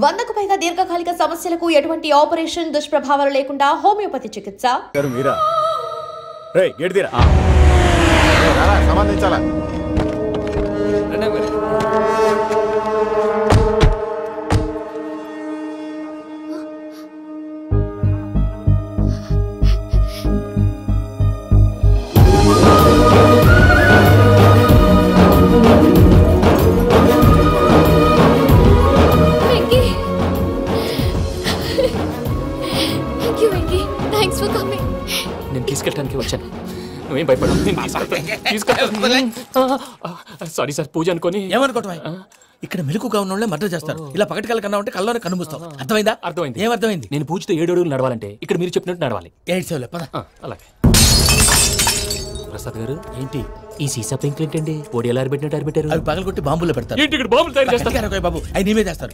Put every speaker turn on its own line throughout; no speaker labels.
100కు పైగా దీర్ఘకాలిక సమస్యలకు ఎటువంటి ఆపరేషన్ దుష్ప్రభావాలు లేకుండా హోమియోపతి చికిత్స.
సంబంధించాలా
తీసుకెళ్ళడానికి వచ్చాను. నువ్వేం భయపడవు. సారీ సార్, పూజ అనుకోని.
ఏమనుకోవటం? ఇక్కడ మెలుకుగా ఉన్న వాళ్ళే మర్డర్ చేస్తారు. ఇలా పకటి కళ్ళ కన్నా ఉంటే కళ్ళలోనే కనుమూస్తావు. అర్థమైందా?
అర్థమైంది.
ఏమర్థమైంది?
నేను పూజతో 7 అడుగులు నడవాలంటే ఇక్కడ మీరు చెప్పినట్టు నడవాలి.
8 సేవలే పద.
అలాగే. ప్రసాద్ గారు,
ఏంటి
ఈ సీసా పెంకులు ఏంటండి? ఓడి ఎలా అరబెట్టినట్టు అరబెట్టారు?
అవి పగలగొట్టి బాంబులో పెడతారు.
ఏంటి ఇక్కడ బాంబులు తయారు చేస్తారు?
బాబు అవి నీవే చేస్తారు.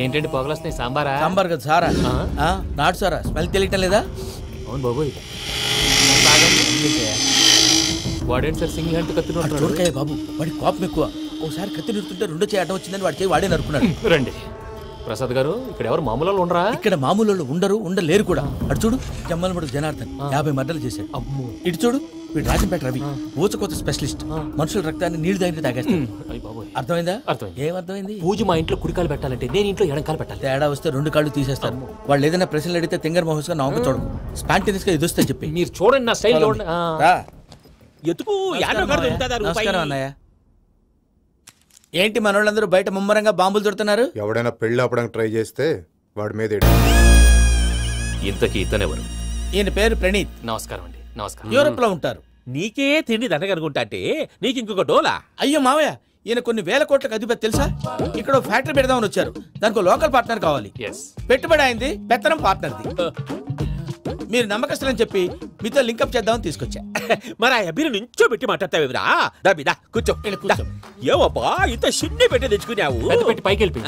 ఏంటండి పొగలొస్తున్నాయి? సాంబారా?
సాంబార్ కదా సారా. నాటు సారా. స్మెల్ తెలియటం లేదా?
అవును బాబోయ్. వాడేంటి సార్ సింగిల్ హ్యాండ్ కత్తి
చూడకాయ బాబు, వాడి కోపం ఎక్కువ. ఒకసారి కత్తి నిరుతుంటే రెండో చేయి అడ్డం వచ్చిందని వాడికి వాడే నరుకున్నాడు.
రండి ప్రసాద్ గారు, ఇక్కడ ఎవరు మామూలు ఉండరా?
ఇక్కడ మామూలు ఉండరు, ఉండలేరు కూడా. అటు చూడు, జమ్మలమడు జనార్దన్ 50 మర్డర్లు చేశాడు.
అమ్మో.
ఇటు చూడు, వీడు రాజంపేట రవి ఊచకోత స్పెషలిస్ట్. మనుషుల రక్తాన్ని నీళ్లు దగ్గర తాగేస్తాడు. అర్థమైందా? ఏమర్థమైంది?
పూజ మా ఇంట్లో కుడికాలు పెట్టాలంటే నేను ఇంట్లో ఎడంకాలు పెట్టాలి.
తేడా వస్తే 2 కాళ్ళు తీసేస్తారు. వాళ్ళు ఏదైనా ప్రశ్నలు అడిగితే తింగర్ మహోస్ గా నవ్వు చూడకు. స్పాంటినియస్ గా ఎదుస్తా చెప్పి.
మీరు చూడండి నా స్టైల్.
నమస్కారం అన్నయ్య. ఏంటి మనోళ్ళందరూ బయట ముమ్మరంగా బాంబులు దొరుకుతున్నారు?
ఎవడైనా పెళ్లి ఆపడానికి ట్రై చేస్తే వాడి మీద.
ఇంతకీ ఇతనెవరు?
ఈయన పేరు ప్రణీత్.
నమస్కారం అండి. నమస్కారం.
యూరోప్ లో ఉంటారు.
నీకే తిండి దండగనుకుంటా అంటే నీకు ఇంకొక డోలా?
అయ్యో మావయ్య, ఈయన కొన్ని వేల కోట్లకు అధిపతి తెలుసా? ఇక్కడ ఫ్యాక్టరీ పెడదామని వచ్చారు. దానికి లోకల్ పార్ట్నర్ కావాలి. పెట్టుబడి అయింది, పెత్తనం పార్ట్నర్ది. మీరు నమ్మకస్తులని చెప్పి మీతో లింకప్ చేద్దామని తీసుకొచ్చా.
మరి ఆ అబ్బిని నుంచో పెట్టి మాట్లాడతావురా? దాబిదా కూర్చో. ఏవబ్బా ఇంత సిడ్ని పెట్టి తెచ్చుకున్నావు?
పెట్టి పైకి వెళ్ళి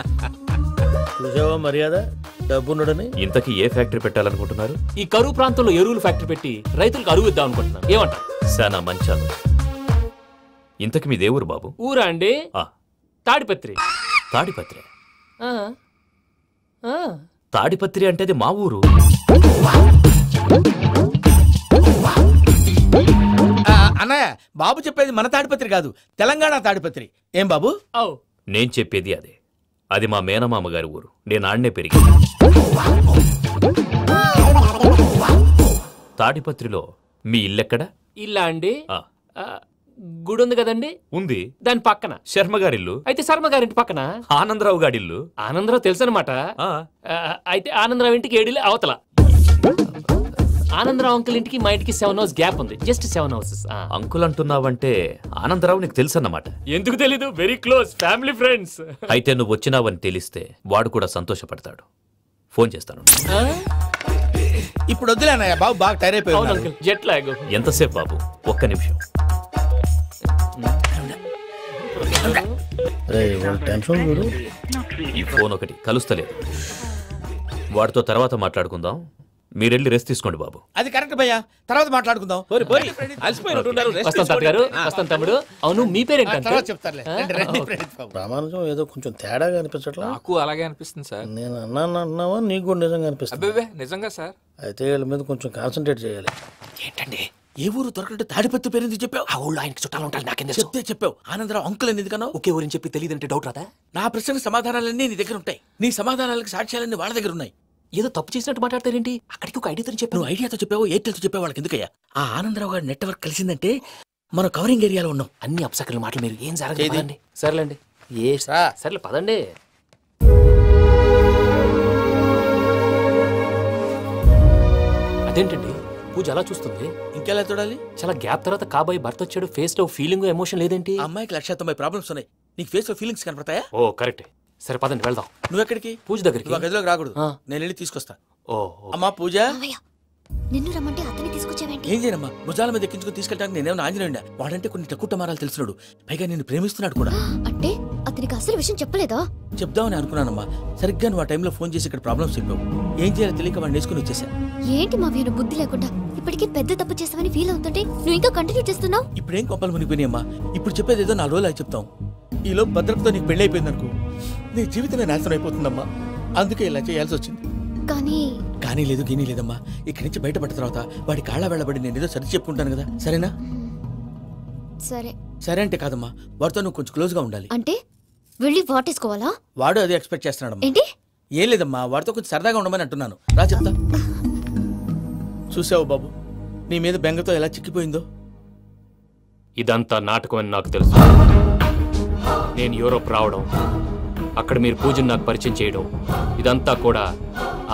చూసావా మర్యాద డబ్బున్నడని.
ఇంతకీ ఏ ఫ్యాక్టరీ పెట్టాలనుకుంటున్నారు?
ఈ కరువు ప్రాంతంలో ఎరువులు ఫ్యాక్టరీ పెట్టి రైతులకు అరువు ఇద్దాం అనుకుంటున్నాను. ఏమంటారు?
శానా మంచాలు. ఇంతకి మీ దేవురు బాబు?
ఊరా అండి? తాడిపత్రి.
తాడిపత్రి? తాడిపత్రి అంటే అది మా ఊరు.
అన్నయ్య, బాబు చెప్పేది మన తాడిపత్రి కాదు, తెలంగాణ తాడిపత్రి. ఏం బాబు?
నేను చెప్పేది అదే. అది మా మేనమామ గారి ఊరు. నేను ఆడనే పెరిగాను. తాడిపత్రిలో మీ ఇల్లెక్కడ?
ఇల్లా అండి? గుడి ఉంది కదండి.
ఉంది.
దాని పక్కన
శర్మ గారిల్లు.
అయితే శర్మ గారింటి పక్కన
ఆనందరావు గారిల్లు.
ఆనందరావు తెలుసు అనమాట. అయితే ఆనందరావు ఇంటికి 7 అవతల. ఆనందరావు అంకుల్ ఇంటికి మా ఇంటికి 7 houses గ్యాప్ ఉంది. Just 7 houses.
అంకుల్ అంటున్నావంటే ఆనందరావు నీకు తెలుసు అన్నమాట.
ఎందుకు తెలీదు? Very close family friends.
అయితే నువ్వు వచ్చినావని తెలిస్తే వాడు కూడా సంతోషపడతాడు. ఫోన్ చేస్తాను.
ఇప్పుడు వద్దులే అన్నయ్య, బాబు బాగా టైర్ అయిపోయాడు.
Jet lag.
ఎంతసేపు బాబు? ఒక్క నిమిషం. ఈ ఫోన్ ఒకటి కలుస్తలేదు. వాడితో తర్వాత మాట్లాడుకుందాం. మీరెళ్ళి రెస్ట్ తీసుకోండి బాబు.
అది కరెక్ట్ భయ్యా, తర్వాత మాట్లాడుకుందాం.
తమ్ముడు, అవును మీ పేరేంటంటే?
ప్రామాణికం ఏదో కొంచెం తేడాగా అనిపించట్లా?
నాకు అలాగే అనిపిస్తుంది సార్.
నేను అన్నావా నీకు కూడా నిజంగా అనిపిస్తుంది?
నిజంగా సార్.
అయితే వీళ్ళ మీద కొంచెం కాన్సన్ట్రేట్ చేయాలి.
ఏంటండి
ఏ ఊరు దొరకట్టు తాడిపత్రి పేరు ఎందుకు చెప్పావు?
ఆ ఊళ్ళో ఆయనకి చుట్టాలు ఉంటారు. నాకేం
చెప్తే చెప్పావు. ఆనందరావు అంకుల్ అని ఎందుకన్నావు?
ఒకే ఊరిని చెప్పి తెలియదంటే డౌట్ రాదా?
నా ప్రశ్నకు సమాధానాలన్నీ నీ దగ్గర ఉంటాయి. నీ సమాధానాలకు సాక్ష్యాలన్నీ వాళ్ళ దగ్గర ఉన్నాయి.
ఏదో తప్పు చేసినట్టు మాట్లాడతారేంటి? అక్కడికి ఒక ఐడియాతో చెప్పావు.
నువ్వు ఐడియాతో చెప్పావు, ఎయిర్టెల్తో చెప్పావు, వాళ్ళకి ఎందుకయ్యా? ఆ ఆనందరావు గారి నెట్వర్క్ కలిసిందంటే మనం కవరింగ్ ఏరియాలో ఉన్నాం.
అన్ని అప్సకల మాటలు మీరు ఏం జరగదండి. సర్లేండి. సర్లే పదండి. అదేంటండి పూజ అలా చూస్తుంది?
ఇంకెలా చూడాలి?
చాలా గ్యాప్ తర్వాత కాబోయే భర్త వచ్చాడు. ఫేస్ లో ఫీలింగ్ ఎమోషన్ లేదేంటి?
అమ్మాయికి 190 ప్రాబ్లమ్స్ ఉన్నాయి. నీకు ఫేస్ లో ఫీలింగ్స్ కనపడతాయా?
ఓ కరెక్ట్. సరే పదండి వెళ్దాం.
నువ్వెక్కడికి?
పూజ దగ్గరికి.
గదిలోకి రాకూడదు, నేను వెళ్ళి తీసుకొస్తా.
ఓ
అమ్మా పూజ.
నిన్ను రమ్మంటే అతన్ని తీసుకొచ్చావేంటి?
ఏం చేయనమ్మా, భుజాల మీద ఎక్కించుకుని తీసుకెళ్ళడానికి నేనేమన్నా ఆంజనేయుడా? వాడంటే కొన్ని తక్కువ టమారాలు తెలిసినాడు, పైగా నేను ప్రేమిస్తున్నాడు కూడా.
అంటే అతనికి అసలు విషయం చెప్పలేదా?
చెప్దామని అనుకున్నానమ్మా. సరిగ్గా నువ్వు ఆ టైంలో ఫోన్ చేసి ఇక్కడ ప్రాబ్లమ్స్ చెప్పావు. ఏం చేయాలో తెలియక వాడిని వేసుకుని వచ్చేసా.
ఏంటి మా వీరు బుద్ధి లేకుండా ఇప్పటికీ పెద్ద తప్పు చేస్తావని ఫీల్ అవుతుంటే నువ్వు ఇంకా కంటిన్యూ చేస్తున్నావు.
ఇప్పుడేం కొప్పలు మునిగిపోయినాయమ్మా. ఇప్పుడు చెప్పేది ఏదో 4 రోజులు చెప్తాం. ఈలో భద్రతతో నీకు పెళ్లి అయిపోయింది అనుకో, నీ జీవితమే నాశనం అయిపోతుందమ్మా. అందుకే ఇలా చేయాల్సి వచ్చింది. కానీ లేదు గీనీ లేదమ్మా. ఇక్కడి నుంచి బయటపడిన తర్వాత వాడి కాళ్ళ వెళ్ళబడి నేను ఏదో సరి చెప్పుకుంటాను కదా, సరేనా? సరే అంటే కాదమ్మా, వాడితో నువ్వు కొంచెం క్లోజ్ గా ఉండాలి.
అంటే వెళ్ళి వాటేసుకోవాలా?
వాడు అది ఎక్స్పెక్ట్ చేస్తున్నాడమ్మా.
ఏంటి?
ఏం లేదమ్మా, వాడితో కొంచెం సరదాగా ఉండమని అంటున్నాను. రా చెప్తా. చూసావు బాబు, నీ మీద బెంగతో ఎలా చిక్కిపోయిందో.
ఇదంతా నాటకం అని నాకు తెలుసు. నేను యూరోప్ రావడం, అక్కడ మీరు పూజను నాకు పరిచయం చేయడం, ఇదంతా కూడా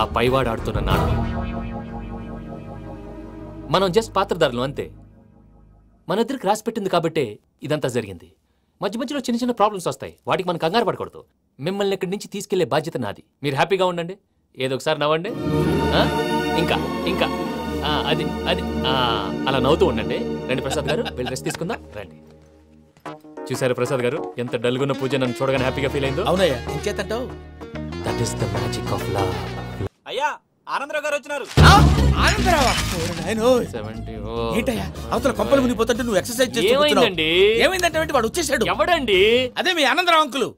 ఆ పైవాడు ఆడుతున్న నాటకం. మనం జస్ట్ పాత్రధారులు అంతే. మన ఇద్దరికి రాసి పెట్టింది కాబట్టే ఇదంతా జరిగింది. మధ్య మధ్యలో చిన్న చిన్న ప్రాబ్లమ్స్ వస్తాయి, వాటికి మనం కంగారు పడకూడదు. మిమ్మల్ని ఇక్కడి నుంచి తీసుకెళ్లే బాధ్యత నాది. మీరు హ్యాపీగా ఉండండి, ఏదో ఒకసారి నవ్వండి. ఇంకా ఇంకా అది అది అలా నవ్వుతూ ఉండండి. రండి ప్రసాద్ గారు, వెళ్ళి రెస్ట్ తీసుకుందాం రండి. చూసారు ప్రసాద్ గారు, ఎంత డల్గున్న పూజ నన్ను చూడగానే హ్యాపీగా ఫీల్ అయిందో.
అవునయ్యా, ఇంకేతంటావు?
That is the magic of love.
అయ్యా ఆనందరావు గారు వచ్చినారు.
ఏంటయ్యా అవతల కొంపలు మునిగిపోతుంటే నువ్వు ఎక్సర్సైజ్ చేస్తున్నావు? ఏమైందంటే వాడు వచ్చేసాడు.
ఎవడండి?
అదే మీ ఆనందరావు అంకులు.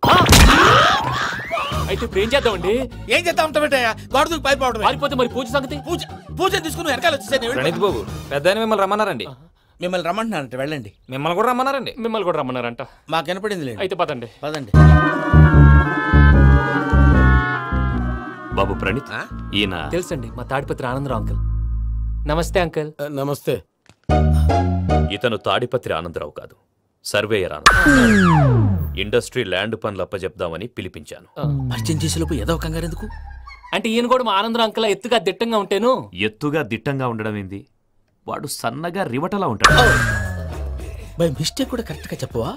అయితే ఇప్పుడు ఏం చేద్దామండి?
ఏం చేద్దాం ఉంటావేటయ్యా, గొడవకు పైపోవడం.
పారిపోతే మరి పూజ సంగతి?
పూజ తీసుకుని వెనకాల వచ్చేసాను.
ప్రణీత్ బాబు, పెద్ద మిమ్మల్ని రమ్మన్నారండి.
మిమ్మల్ని రమ్మంటున్నారంట, వెళ్ళండి.
మిమ్మల్ని కూడా రమ్మన్నారండి.
మిమ్మల్ని కూడా రమ్మన్నారంట.
మాకు వినపడింది లేదు.
అయితే పదండి.
పదండి.
బాబు ప్రణీత్, ఈయన తెలుసండి, మా తాడిపత్రి ఆనందరావు అంకుల్. నమస్తే అంకుల్.
నమస్తే.
ఇతను తాడిపత్రి ఆనందరావు కాదు, సర్వేయర్ ఆనందరావు. ఇండస్ట్రీ ల్యాండ్ పనులు అప్పచెప్దామని పిలిపించాను.
పరిచయం చేసేలోపు ఏదో కంగారు ఎందుకు?
అంటే ఈయన కూడా మా ఆనందరావు అంకుల్ ఎత్తుగా దిట్టంగా ఉంటాను. ఎత్తుగా దిట్టంగా ఉండడం ఏంది, వాడు సన్నగా రివటలా ఉంటాడు.
బై మిస్టేక్ కూడా కరెక్ట్ గా చెప్పవా?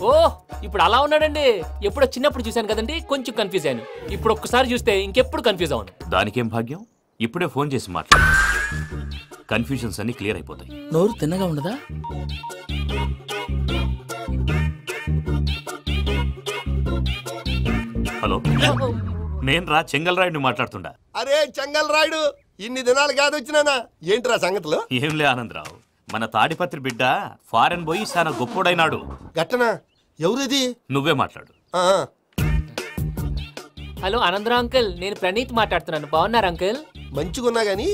ఓ ఇప్పుడు అలా ఉన్నాడండి. ఎప్పుడో చిన్నప్పుడు చూశాను కదండి, కొంచెం కన్ఫ్యూజ్ అయ్యాను. ఇప్పుడు ఒక్కసారి చూస్తే ఇంకెప్పుడు కన్ఫ్యూజ్ అవ్వను. దానికేం భాగ్యం, ఇప్పుడే ఫోన్ చేసి మాట్లాడు, కన్ఫ్యూజన్స్ అన్ని క్లియర్ అయిపోతాయి.
నోరు తిన్నగా ఉండదా?
హలో, నేను రా చెంగల్ రాయుడిని మాట్లాడుతుండా.
అరే చెంగల్ రాయుడు, ఇన్ని దినాలు కాదు వచ్చినానా? ఏంట్రా సంగతులు?
ఏం లే ఆనందరావు, మన తాడిపత్రి బిడ్డ ఫారెన్ పోయి చాలా గొప్పోడైనాడు.
గట్టనా? ఎవరిది?
నువ్వే మాట్లాడు. హలో ఆనందరావు అంకుల్, నేను ప్రణీత్ మాట్లాడుతున్నాను. బాగున్నారు అంకుల్?
మంచిగున్నా గాని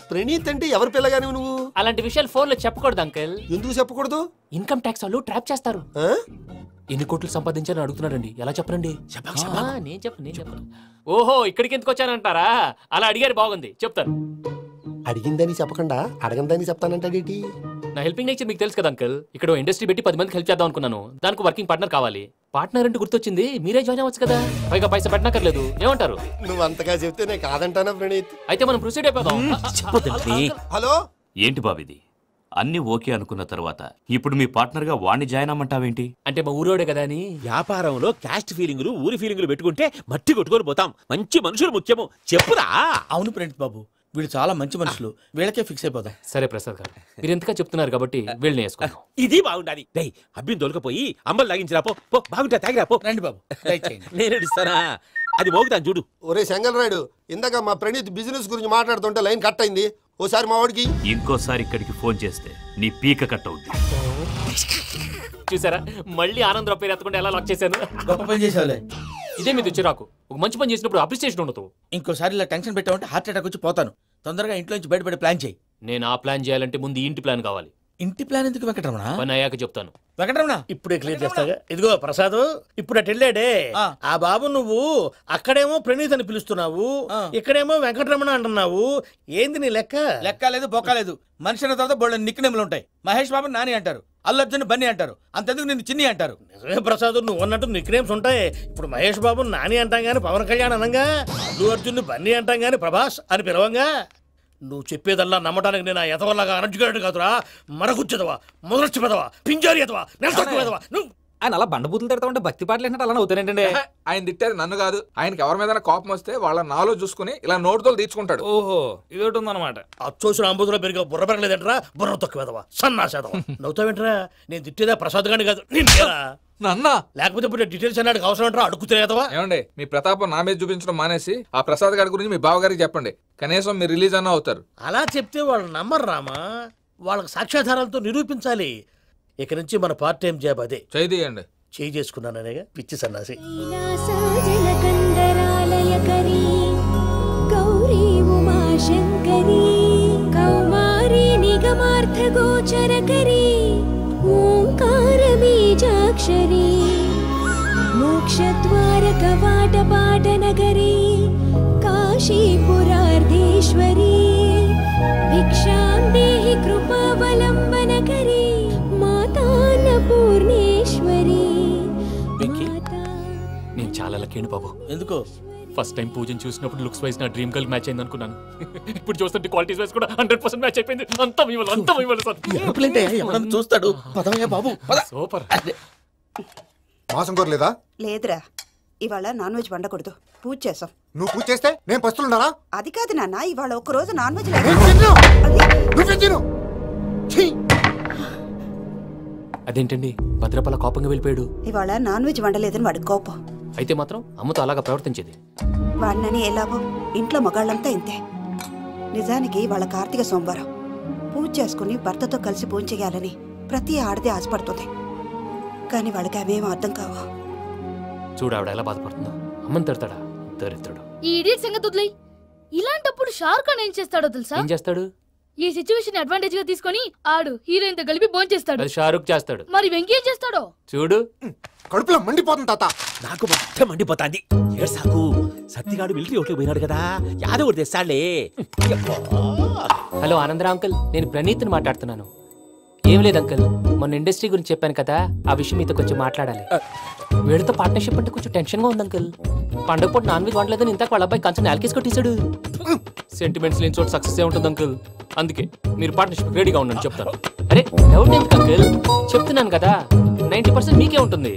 ప్రణీత్ అంటే ఎవరి పిల్లగాని నువ్వు?
అలాంటి విషయాలు ఫోన్ లో చెప్పకూడదు అంకుల్.
ఎందుకు చెప్పకూడదు?
ఇన్కమ్ ట్యాక్స్ వాళ్ళు ట్రాప్ చేస్తారు. ఎన్ని కోట్లు సంపాదించాలని అడుగుతున్నాడండి, ఎలా చెప్పరండి? నేను చెప్పను. ఓహో, ఇక్కడికి ఎందుకు వచ్చానంటారా? అలా అడిగారు, బాగుంది, చెప్తాను.
అడిగిందని చెప్పకుండా అడగందని చెప్తానంటాడేటి?
నా హెల్పింగ్ నేచర్ మీకు తెలుసు కదా అంకుల్. ఇక్కడ ఇండస్ట్రీ పెట్టి 10 మందికి హెల్ప్ చేద్దాం అనుకున్నాను. దానికి వర్కింగ్ పార్ట్నర్ కావాలి. పార్ట్నర్ అంటే గుర్తొచ్చింది, మీరే జాయిన్ అవ్వచ్చు కదా, పైగా పైసా పెట్టనక్కర్లేదు. ఏమంటారు?
నువ్వు అంతగా చెప్తే నేను కాదంటానా ప్రణీత్?
అయితే మనం ప్రొసీడ్ అయిపోదాం.
హలో,
ఏంటి బాబిది? అన్ని ఓకే అనుకున్న తర్వాత ఇప్పుడు మీ పార్ట్నర్ గా వాణ్ణి జాయిన్ అమ్మంటావేంటి? అంటే మా ఊరోడే కదా అని.
వ్యాపారంలో క్యాస్ట్ ఫీలింగులు, ఊరి ఫీలింగులు పెట్టుకుంటే మట్టి కొట్టుకొని పోతాం. మంచి మనుషులు ముఖ్యము, చెప్పురా.
అవును ప్రణీత్ బాబు, వీళ్ళు చాలా మంచి మనుషులు, వీళ్ళకే ఫిక్స్ అయిపోతాం.
సరే ప్రసాద్ గారు, మీరు ఎంతగా చెప్తున్నారు కాబట్టి వీళ్ళని వేసుకుంటాం.
ఇది బాగుండాలి. డై అబ్బిని దొలకపోయి అమ్మలు లాగించిరా పో. బాగుంటా, తాగిరా పో.
రండి బాబు,
నేను ఇస్తానా? అది మోగుతాను చూడు.
ఒరే చెంగల్ రాయుడు, ఇందాక మా ప్రణీత్ బిజినెస్ గురించి మాట్లాడుతుంటే లైన్ కట్ అయింది. ఓసారి మా వాడికి
ఇంకోసారి ఇక్కడికి ఫోన్ చేస్తే నీ పీక కట్ అవుద్ది. చూసారా, మళ్ళీ ఆనందరావు పేరు ఎత్తకుండా ఎలా లాక్ చేశాను.
గొప్ప పని చేసేవాళ్ళే.
ఇదే మీద చిరాకు. ఒక మంచి పని చేసినప్పుడు అప్రిసియేషన్ ఉండదు.
ఇంకోసారి ఇలా టెన్షన్ పెట్టామంటే హార్ట్ అటాక్ వచ్చి పోతాను. తొందరగా ఇంట్లో నుంచి బయటపడే ప్లాన్ చేయి.
నేను ఆ ప్లాన్ చేయాలంటే ముందు ఇంటి ప్లాన్ కావాలి.
ఇంటి ప్లాన్ ఎందుకు వెంకటరమణ?
పని అయ్యాక చెప్తాను.
వెంకటరమణ
ఇప్పుడే క్లియర్ చేస్తాగా. ఇదిగో ప్రసాద్, ఇప్పుడు అటు వెళ్ళాడే ఆ బాబు, నువ్వు అక్కడేమో ప్రణీత్ అని పిలుస్తున్నావు, ఇక్కడేమో వెంకటరమణ అంటున్నావు. ఏంది నీ లెక్క?
లెక్క లేదు, బొక్క లేదు. మనిషి అన్న తర్వాత బోళ్ళ నిక్నెములు ఉంటాయి. మహేష్ బాబు నాని అంటారు, అల్లు అర్జున్ బన్నీ అంటారు, అంతెందుకు నిన్ను చిన్ని అంటారు.
నిజమే ప్రసాద్, నువ్వు అన్నట్టు నిక్నేమ్స్ ఉంటాయి. ఇప్పుడు మహేష్ బాబు నాని అంటాం గాని పవన్ కళ్యాణ్ అనంగా, అల్లు అర్జున్ బన్నీ అంటాం గాని ప్రభాస్ అని పిలవంగా. నువ్వు చెప్పేదల్లా నమ్మటానికి నేను ఎతవల్లాగా అనర్జుగాడు కాదురా. మరగుచ్చదవా, మొదలచ్చి పెదవా, పింజారి ఎదవా, నెలసొక్కుదవా. నువ్వు
ఆయన అలా బండబూతులు తిడతా ఉంటే భక్తి పాటలు ఏంటంటే అలా అవుతానంటే.
ఆయన తిట్టేది నన్ను కాదు, ఆయనకి ఎవరి మీద కోపం వస్తే వాళ్ళ నాలో చూసుకుని ఇలా నోటుతో తీర్చుకుంటాడు.
ఓహో, ఇదొకటి ఉందన్నమాట.
అచ్చోసిన అంబుధులో పెరిగా బుర్ర పెరగలేదంటరా, బుర్ర తొక్కువేదవా, సన్నాసేదవా. నవ్వుతావేంట్రా? నేను తిట్టేదా ప్రసాద్ గాని కాదు, నిన్నేరా.
నన్నా?
లేకపోతే ఇప్పుడు డీటెయిల్స్ అన్నాడు అవసరం అంటారా? అడుగుతాయేదవా.
ఏమండి, మీ ప్రతాపం నా మీద చూపించడం మానేసి ఆ ప్రసాద్ గారి గురించి మీ బావగారికి చెప్పండి. కనీసం మీరు రిలీజ్ అన్న అవుతారు.
అలా చెప్తే వాళ్ళు నమ్మరు రామా. వాళ్ళకి సాక్ష్యాధారాలతో నిరూపించాలి. ఇక నుంచి మన పార్ట్ టైం జాబ్ అదే.
చేయండి.
చేయి చేసుకున్నాననేగా పిచ్చి సన్నాసి.
గౌరీ ఉమాశంకరీ కౌమారీ నిగమార్థగోచరకరీ ఓంకార బీజాక్షరీ మోక్షద్వార కవాట పాటనగరీ కాశీపురార్ధేశ్వరీ భిక్షాం దేహి కృపావలంబనకరీ మాతాన్నపూర్ణేశ్వరీ.
నేను చాలా లక్కీని బాబు.
ఎందుకో?
ఫస్ట్ టైం పూజను చూసినప్పుడు లుక్స్ వైజ్ నా డ్రీమ్ గర్ల్ మ్యాచ్ అయింది అనుకున్నాను. ఇప్పుడు చూస్తుంటే క్వాలిటీస్ వైజ్ కూడా 100% మ్యాచ్ అయిపోయింది. అంతా ఇవ్వాలి సార్.
చూస్తాడు. పదవయ్యా బాబు.
సూపర్.
మాసం కోరలేదా?
లేదురా, ఇవాళ నాన్ వెజ్ వండకూడదు, పూజ చేసాం.
నువ్వు పూజ చేస్తే నేను పస్తులున్నారా?
అది కాదు నాన్న, ఇవాళ ఒక్క రోజు నాన్ వెజ్
అదేంటండి భద్రపల కోపంగా వెళ్ళిపోయాడు?
ఇవాళ నాన్ వెజ్ వండలేదని వాడి కోపం.
అయితే మాత్రం అమ్మతో అలాగా ప్రవర్తించేది.
వాడినని ఎలాగో ఇంట్లో మగాళ్ళంతా ఇంతే. నిజానికి వాళ్ళ కార్తీక సోమవారం పూజ చేసుకుని భర్తతో కలిసి పూజ చేయాలని ప్రతి ఆడది ఆశపడుతుంది. కానీ వాళ్ళకి అవేం అర్థం కావు.
చూడు ఆవిడ ఎలా బాధపడుతుందో. అమ్మని తిడతాడా దరిద్రుడు.
ఈ ఇడియట్ సంగతి వదిలేయ్. ఇలాంటప్పుడు షారుఖ్ ఖాన్ ఏం చేస్తాడో తెలుసా?
ఏం చేస్తాడు?
ఈ సిచ్యువేషన్ అడ్వాంటేజ్ గా తీసుకొని ఆడు హీరోయిన్ తో కలిపి బోన్ చేస్తాడు.
అది షారుఖ్ చేస్తాడు.
మరి వెంకీ ఏం చేస్తాడో చూడు.
కడుపులో మండిపోతుంది తాత.
నాకు మొత్తం మండిపోతాంది. ఏడ్సాకు. సత్తిగాడు మిలిటరీ ఓట్లకు పోయినాడు కదా, యాదవ్ తెస్తాడులే.
హలో ఆనందరా అంకుల్, నేను ప్రణీత్ని మాట్లాడుతున్నాను. ఏం లేదు అంకుల్, మొన్న ఇండస్ట్రీ గురించి చెప్పాను కదా, ఆ విషయం మీతో కొంచెం మాట్లాడాలి. వీడితో పార్ట్నర్షిప్ అంటే కొంచెం టెన్షన్ గా ఉంది అంకుల్. పండుగ పూట నాన్ వెజ్ వండలేదని ఇంతకు వాళ్ళ అబ్బాయి కంచెం నాలుకేసి కొట్టేశాడు. సెంటిమెంట్స్ లేని చోట సక్సెస్ ఏ ఉంటుంది అంకుల్. అందుకే మీరు పార్ట్నర్షిప్ రెడీగా ఉండండి చెప్తాను. అరే డౌట్ ఎందుకు అంకుల్, చెప్తున్నాను కదా 90% మీకే ఉంటుంది.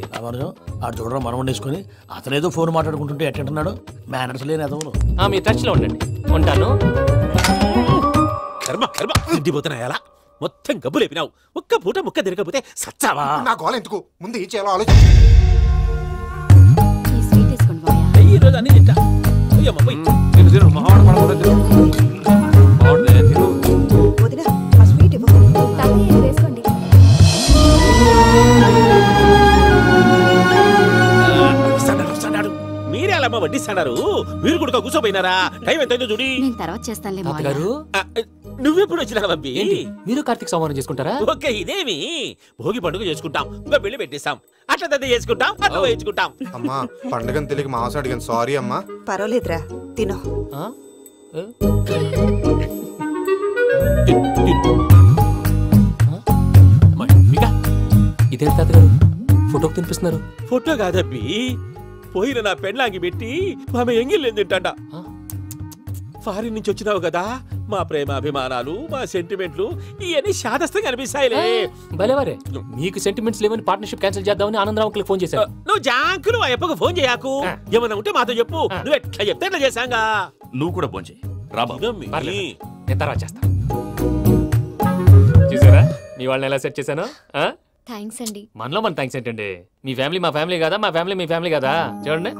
ఆడు చూడడం మనం వండేసుకుని అతనేదో ఫోన్ మాట్లాడుకుంటుంటే ఎట్టంటున్నాడు. మేనర్స్ లేని అదవులు.
మీ టచ్ లో ఉండండి. ఉంటాను.
కర్మ కర్మ తిండిపోతున్నాయి. అలా మొత్తం గబ్బు లేపినావు. ఒక్క పూట ముక్క తిరగకపోతే సచ్చావా?
నా గోల ఎందుకు, ముందు ఏం చేయాలో ఆలోచించు.
ఈ రోజు అన్ని తింటా. మీరే అలా వడ్డిస్తాడారు. మీరు కూడా కూర్చోపోయినారా? టైం ఎంతైందో చూడి.
నేను తర్వాత చేస్తానులే
గారు.
నువ్వెప్పుడు వచ్చినా బంబి?
మీరు కార్తీక్ సంహారం చేసుకుంటారా?
ఓకే, ఇదేమి భోగి పండుగ చేసుకుంటాం, ఇంకా పెళ్లి పెట్టేస్తాం, అట్లా దద్ద చేసుకుంటాం, అట్లా వేయించుకుంటాం.
అమ్మా పండుగని తెలియక మాంసం అడిగాను, సారీ అమ్మా.
పర్వాలేదురా, తినో.
ఇదేంటి తాతగారు ఫోటోకి తినిపిస్తున్నారు?
ఫోటో కాదబ్బి, పోయిన నా పెళ్ళాంగి పెట్టి ఆమె ఎంగిల్లేం తింటాడ. ఫారిన్ నుంచి వచ్చినావు కదా, మా ప్రేమ అభిమానాలు, మా సెంటిమెంట్లు ఇవన్నీ శాదస్తంగా అనిపిస్తాయిలే.
భలేవారే, మీకు సెంటిమెంట్స్ లేవని పార్ట్నర్షిప్ క్యాన్సిల్ చేద్దామని ఆనందరావుకి ఫోన్ చేశాను.
నువ్వు జాంకులు ఆ ఎప్పకు ఫోన్ చేయకు. ఏమన్నా ఉంటే మాతో చెప్పు. నువ్వు ఎట్లా చెప్తే ఎట్లా చేశాంగా.
నువ్వు కూడా ఫోన్ చేయి.
నేను తర్వాత చేస్తా. చూసారా మీ వాళ్ళని ఎలా సెట్ చేశాను?
థ్యాంక్స్ అండి.
మనలో మన థ్యాంక్స్ ఏంటండి? మీ ఫ్యామిలీ మా ఫ్యామిలీ కదా, మా ఫ్యామిలీ మీ ఫ్యామిలీ కదా. చూడండి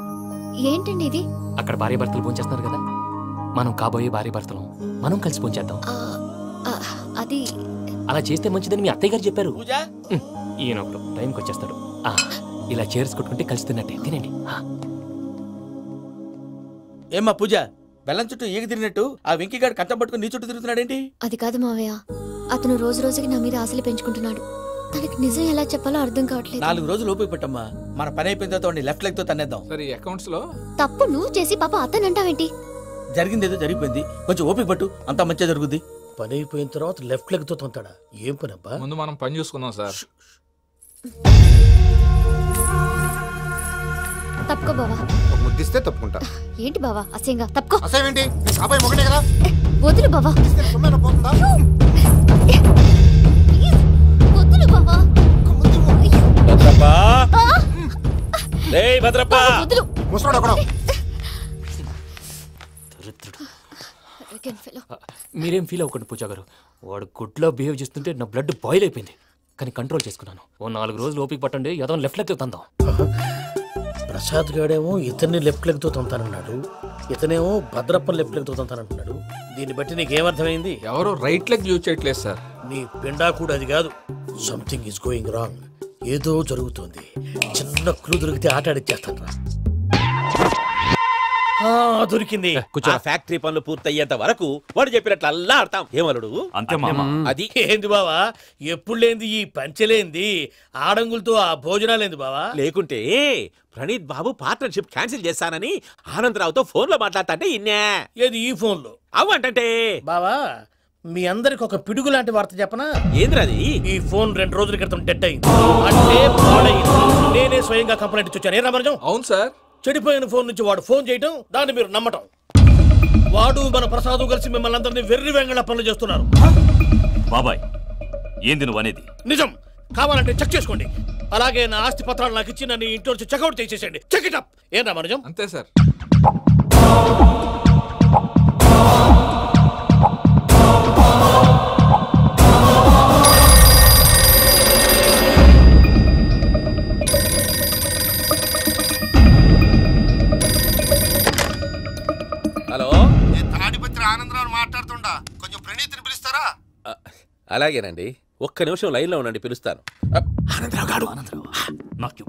ఏంటండి ఇది?
అక్కడ భార్య భర్తలు ఫోన్ చేస్తున్నారు కదా, మనం కాబోయే భార్య భర్తలు మనం కలిసి ఫోన్ చేద్దాం.
అది
అలా చేస్తే మంచిదని మీ అత్తయ్య గారు చెప్పారు. ఈయన ఒకడు టైంకి వచ్చేస్తాడు. ఇలా చేర్స్ కొట్టుకుంటే కలిసి తిన్నట్టే. తినండి.
ఏమ్మా పూజ, బెల్లం చుట్టూ ఈగ తిరిగినట్టు ఆ వెంకీగాడు కంటం పట్టుకుని నీ చుట్టూ తిరుగుతున్నాడేంటి?
అది కాదు మావయ్య, అతను రోజు రోజుకి నా మీద ఆశలు పెంచుకుంటున్నాడు. తనకి నిజం ఎలా చెప్పాలో అర్థం కావట్లేదు.
4 రోజులు ఓపిక పెట్టమ్మా, మన పని అయిపోయిన తర్వాత లెఫ్ట్ లెగ్ తో తన్నేద్దాం.
సరే అకౌంట్స్ లో
తప్పు నువ్వు చేసి పాప అతను అంటావేంటి?
జరిగిందేదో జరిగిపోయింది, కొంచెం ఓపిక పట్టు, అంతా మంచిగా జరుగుద్ది.
పని అయిపోయిన తర్వాత లెఫ్ట్ లెగ్ తో తొంతాడా? ఏం పని అబ్బా?
ముందు మనం పని చూసుకుందాం సార్.
తప్పుకో బావా.
ముద్దిస్తే తప్పుకుంటా.
ఏంటి బావా అసహ్యంగా? తప్పుకో.
అసహ్యేంటి? నీ కాబోయే మొగనే కదా.
వదులు బావా.
పోతుందా?
వదులు బావా.
భద్రప్పా, రేయ్ భద్రప్పా.
వదులు.
ముసరాడు అక్కడ.
మీరేం ఫీల్ అవ్వకండి పూజా గారు. వాడు గుడ్లో బిహేవ్ చేస్తుంటే నా బ్లడ్ బాయిల్ అయిపోయింది, కానీ కంట్రోల్ చేసుకున్నాను. ఓ 4 రోజులు ఓపిక పట్టండి, ఏదో లెఫ్ట్ లెగ్ తో తందాం.
ప్రసాద్ గాడేమో ఇతన్ని లెఫ్ట్ లెగ్ తో తొంతానన్నాడు, ఇతనేమో భద్రప్పని లెఫ్ట్ లెగ్ తో తొంతానంటున్నాడు. దీన్ని బట్టి నీకేమర్థమైంది?
ఎవరు రైట్ లెగ్ యూజ్ చేయట్లేదు సార్.
నీ పిండా కూడా అది కాదు. Something is going wrong. ఏదో జరుగుతుంది. చిన్న క్లూ దొరికితే ఆట ఆడిచ్చేస్తాను రా. దొరికింది.
ఆ ఫ్యాక్టరీ పనులు పూర్తయ్యేంత వరకు వాడు చెప్పినట్లు అల్లా ఆడతాం. ఏమలుడు
అంతే మామ.
అది
ఏంది బావా, ఎప్పుడు లేంది ఈ పంచలేంది, ఆడంగులతో ఆ భోజనాలేంది బావా?
లేకుంటే ప్రణీత్ బాబు పార్ట్నర్షిప్ క్యాన్సిల్ చేస్తానని ఆనందరావుతో ఫోన్ లో మాట్లాడతాంటే ఇన్నే.
ఏది ఈ ఫోన్ లో?
అవ్వంటే
బావా, మీ అందరికి ఒక పిడుగు లాంటి వార్త చెప్పనా?
ఏంద్రది?
ఈ ఫోన్ 2 రోజుల క్రితం డెడ్ అయింది. అంటే పాడైంది. నేనే స్వయంగా కంప్లైంట్ ఇచ్చి వచ్చాను. ఏ రామరాజం?
అవును సార్.
చెడిపోయిన ఫోన్ నుంచి వాడు ఫోన్ చేయటం, దాన్ని మీరు నమ్మటం. వాడు మన ప్రసాదు కలిసి మిమ్మల్ని అందరినీ వెర్రి వెంగళ పనులు చేస్తున్నారు.
బాబాయ్, ఏంది నువ్వు అనేది?
నిజం. కావాలంటే చెక్ చేసుకోండి. అలాగే నా ఆస్తి పత్రాలు నాకు ఇచ్చి నన్ను ఇంట్లో నుంచి చెక్అౌట్ చేసేసండి. Check it up. ఏం రామరాజం?
అంతే సార్.
హలో,
నేను తాడిపత్రి ఆనందరావు మాట్లాడుతుండా. కొంచెం ప్రణీతిని పిలుస్తారా?
అలాగేనండి. ఒక్క నిమిషం లైన్ లో ఉండండి, పిలుస్తాను.
ఆనందరావు గాడు.
నాకు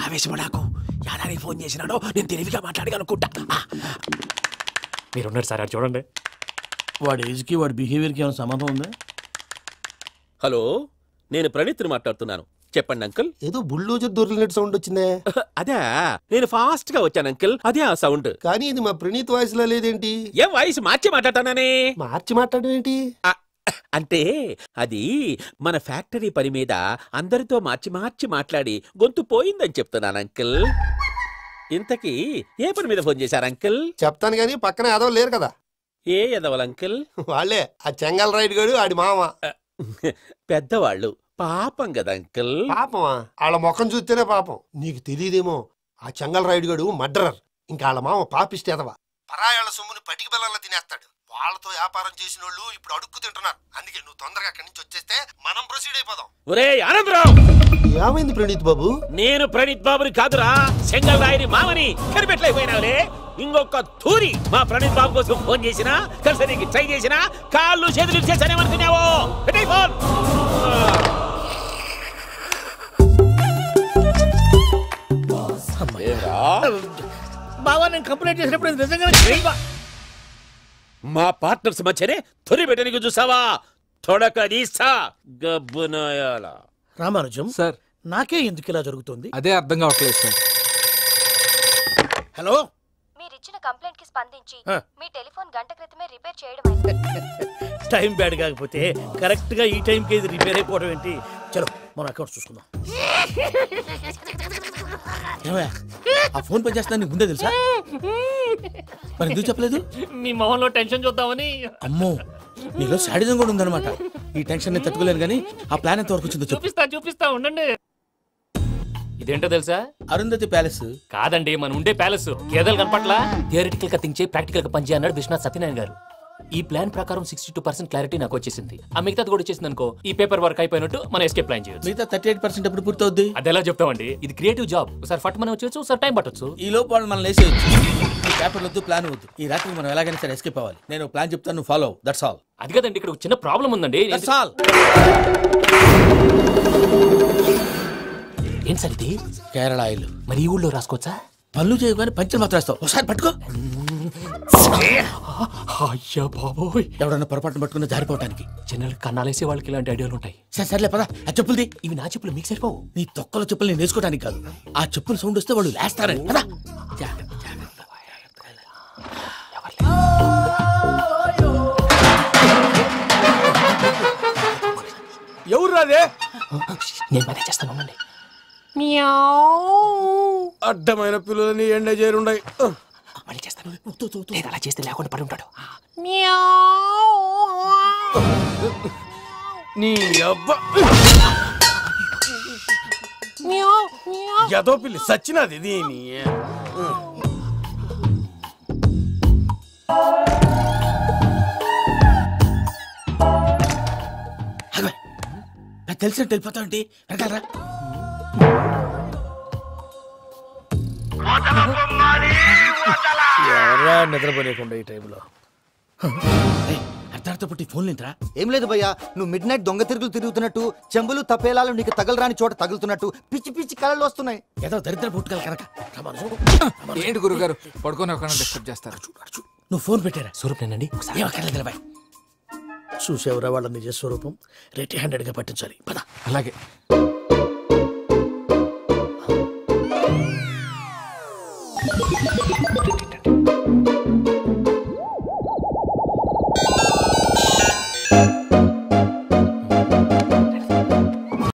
ఆవేశపడాకు. యాదానికి ఫోన్ చేసినాడో నేను తెలివిగా మాట్లాడగలనుకుంటా.
మీరున్నారు సార్, అది చూడండి.
వాడి ఏజ్కి వాడి బిహేవియర్కి ఏమైనా సంబంధం ఉందా?
హలో, నేను ప్రణీత్ని మాట్లాడుతున్నాను. చెప్పండి అంకుల్.
ఏదో బుల్డోజర్ దొరికినట్టు సౌండ్ వచ్చిందే.
అదే, నేను ఫాస్ట్ గా వచ్చాను అంకుల్. అదే ఆ సౌండ్.
కానీ ఇది మా ప్రణీత్ వాయిస్ లో లేదేంటి?
ఏం వాయిస్ మార్చి మాట్లాడతానని?
మార్చి మాట్లాడడం ఏంటి?
అంటే అది మన ఫ్యాక్టరీ పని మీద అందరితో మార్చి మార్చి మాట్లాడి గొంతు పోయిందని చెప్తున్నాను అంకుల్. ఇంతకీ ఏ పని మీద ఫోన్ చేశారు అంకుల్?
చెప్తాను గానీ పక్కన ఏదో లేరు కదా.
ఏ ఎదవలు అంకుల్?
వాళ్ళే ఆ చెంగల్ రైడ్ గడు ఆడి మామ.
పెద్దవాళ్ళు. పాపం కదా అంకుల్.
పాపమా? వాళ్ళ ముఖం చూస్తేనే పాపం. నీకు తెలియదేమో, ఆ చెంగల్ రైడ్ గడు మర్డరర్. ఇంకా వాళ్ళ మామ పాపిస్తేదవా. పరాయాళ్ళ సొమ్ముని పటికి బెల్లంలో తినేస్తాడు. వాళ్ళతో వ్యాపారం చేసిన వాళ్ళు ఇప్పుడు అడుక్కు తింటున్నారు. అందుకే నువ్వు తొందరగా అక్కడి నుంచి వచ్చేస్తే మనం ప్రొసీడ్ అయిపోదాం.
ఒరే ఆనందరావు!
ఏమైంది ప్రణీత్ బాబు?
నేను ప్రణీత్ బాబుని కాదురా, చెంగల్ రాయని మామని. కనిపెట్టలేకపోయినావులే. ఇంకొక తూరి మా ప్రణీత్ బాబు కోసం ఫోన్ చేసినా, కలిసి ట్రై చేసినా కాళ్ళు చేతులు చేశానేమనుకున్నావో. పెట్టే ఫోన్.
బావా, నేను కంప్లైంట్ చేసినప్పుడు నిజంగా
మా పార్ట్నర్స్ మధ్యనే తొలి పెట్టడానికి చూసావా? తొడక తీస్తా గబ్బునాయాల.
రామానుజం
సార్,
నాకే ఎందుకు ఇలా జరుగుతుంది?
అదే అర్థం కావట్లేదు సార్.
హలో,
మీరిచ్చిన కంప్లైంట్ కి స్పందించి మీ టెలిఫోన్ గంట క్రితమే రిపేర్ చేయడం.
టైం బ్యాడ్ కాకపోతే కరెక్ట్ గా ఈ టైంకి ఇది రిపేర్ అయిపోవడం ఏంటి? చలో మన అకౌంట్ చూసుకుందాం. ఏమయ్యా, ఆ ఫోన్ పని చేస్తున్నా నీకు ముందే తెలుసా? మరి ఎందుకు చెప్పలేదు?
మీ మొహంలో టెన్షన్ చూద్దామని.
అమ్మో, నీలో శాడిజం కూడా ఉందన్నమాట. ఈ టెన్షన్ నేను తట్టుకోలేను కానీ ఆ ప్లాన్ ఎంత వరకు వచ్చిందో చెప్పు.
చూపిస్తా ఉండండి. ఇదేంటో తెలుసా?
అరుంధతి ప్యాలెస్
కాదండి, మనం ఉండే ప్యాలెస్. గేదెలు కనపట్లా? థియరిటికల్ గా థింక్ చేయి, ప్రాక్టికల్ గా పనిచేయ అన్నాడు విశ్వనాథ్ సత్యనారాయణ గారు. ఈ ప్లాన్ ప్రకారం 62% క్లారిటీ నాకు వచ్చేసింది. ఆ మిగతాది కూడా వచ్చేసింది అనుకో, ఈ పేపర్ వర్క్ అయిపోయినట్టు మనం ఎస్కేప్ ప్లాన్ చేయొచ్చు.
మిగతా 38% ఎప్పుడు పూర్తవుద్ది?
అది ఎలా చెప్తామండి? ఇది క్రియేటివ్ జాబ్. ఒకసారి ఫట్ మనం వచ్చేయచ్చు, ఒకసారి టైం పట్టొచ్చు.
ఈ లోపు వాళ్ళు మనం లేసేయచ్చు. ఈ పేపర్ వద్దు, ప్లాన్ వద్దు. ఈ రాత్రికి మనం ఎలాగైనా సరే ఎస్కేప్ అవ్వాలి. నేను ప్లాన్ చెప్తాను, నువ్వు ఫాలో. That's all.
అది కదండి, ఇక్కడ ఒక చిన్న ప్రాబ్లం ఉందండి.
That's all.
ఏం సార్ ఇది?
కేరళ ఆయిల్.
మరి ఈ ఊళ్ళో రాసుకోవచ్చా?
పనులు చేయగానే పంచర్ మాత్రం వేస్తావు. ఒకసారి పట్టుకో.
అయ్యా బాబోయ్,
ఎవడన్నా పొరపాటున పట్టుకున్న జారిపోవటానికి.
జనరల్ కన్నాలేసే వాళ్ళకి ఇలాంటి ఐడియాలు ఉంటాయి.
సర్లే పదా, ఆ చెప్పులది.
ఇవి నా చెప్పులు, మీకు సరిపోవు.
నీ తొక్కల చెప్పులు నేను వేసుకోవడానికి కాదు, ఆ చెప్పులు సౌండ్ వస్తే వాళ్ళు లేస్తారని. పదా.
ఎవరు రాదే?
నేను పని చేస్తాను, ఉండండి.
అడ్డమైన పిల్లలని ఎండ చేరుండయి.
మళ్ళీ చేస్తాను. లేదు, అలా చేస్తే లేకుండా పడి ఉంటాడు.
నీ అబ్బా ఎదో పిల్లి సచ్చినది దీని.
తెలిసినట్టు వెళ్ళిపోతా ఉంటే వెనకాలరా. ఎవరా నిద్రపోలేకుండా ఈ టైంలో?
అర్ధార్థ పుట్టి ఫోన్ లేంట్రా?
ఏం లేదు భయ్యా, నువ్వు మిడ్ నైట్ దొంగ తిరుగులు తిరుగుతున్నట్టు, చెంబులు తపేలాలు నీకు తగలరాని చోట తగులుతున్నట్టు పిచ్చి పిచ్చి కళలు వస్తున్నాయి.
ఏదో దరిద్ర పుట్టుకల కనుక.
ఏంటి గురుగారు పడుకొని ఒక డిస్టర్బ్ చేస్తారు?
నువ్వు ఫోన్ పెట్టారా?
స్వరూపేనండి.
ఏమక్కర్లేదు బాయ్. చూసేవరా వాళ్ళ నిజ స్వరూపం రెట్టి హ్యాండెడ్ గా పట్టించాలి. పద.
అలాగే